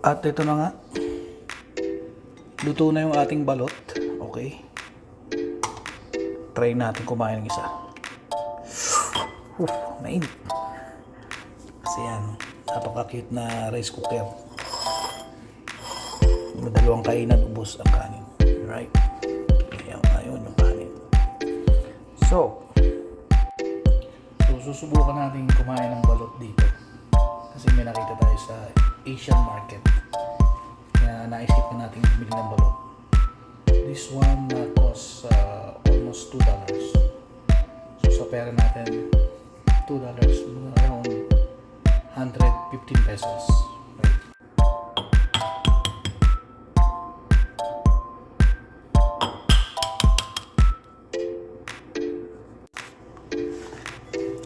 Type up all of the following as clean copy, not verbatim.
At ito na nga. Luto na yung ating balot. Okay. Try natin kumain ng isa. Mainit. Kasi yan, napaka-cute na rice cooker. Dalawang kainan, ubos ang kanin. Right? Ayun yung kanin. So, susubukan natin kumain ng balot dito. Kasi may nakita tayo sa Asian market. Kaya naisip natin bumili ng balot. This one costs almost $2. So sa pera natin, $2, around 115 pesos. Right?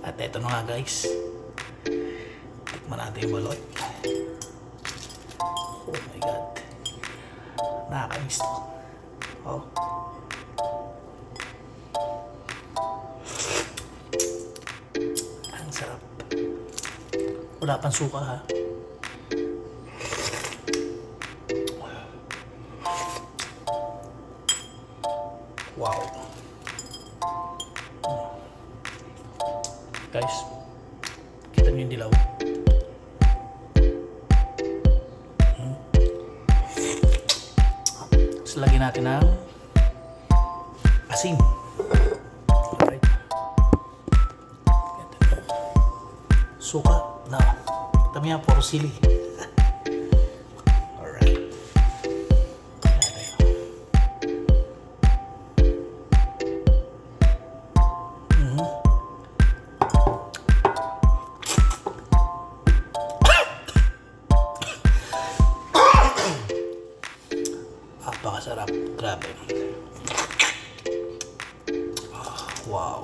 At eto na nga guys. Tikman natin yung balot. Oh my god. Nakakamiss to. Oh. Ang sarap. Wala pang suka ha. Wow. Guys, kita niyo yung dilaw. So, lagyan natin ng asin. Alright. Suka. Na. Kita mo yan, puro sili. Alright. Napakasarap. Grabe. Wow.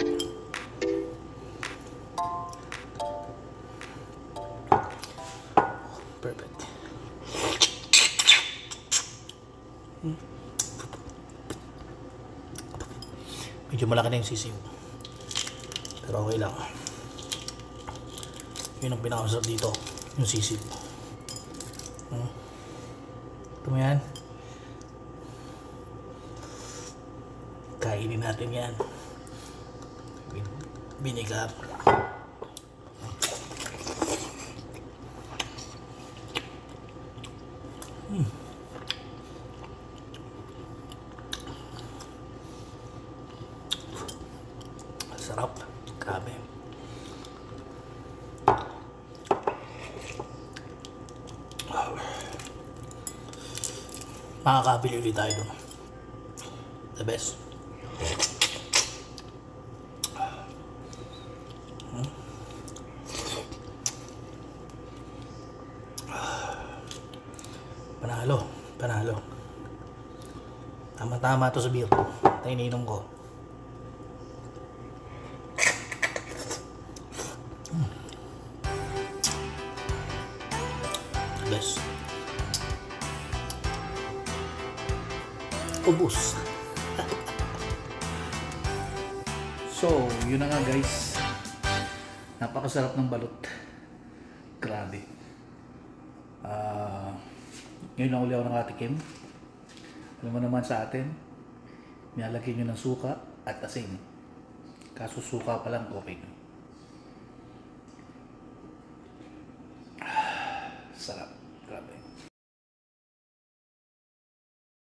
Perfect. Medyo malaki na yung sisiw. Pero okay lang. Yun ang pinakamasarap dito. Yung sisiw. Ito mo yan. Kainin natin yan. Vinegar. Sarap. Grabe. Makakabili ulit tayo doon. The best. Panalo. Panalo. Tama-tama to sa beer. Ito iniinom ko. Best. Ubus. So, yun na nga guys. Napakasarap ng balot. Grabe. Ngayon lang uli ako nakatikim. Alam mo naman sa atin, nilalagyan nyo ng suka at asin. Kaso suka pa lang, okay. Sarap. Grabe.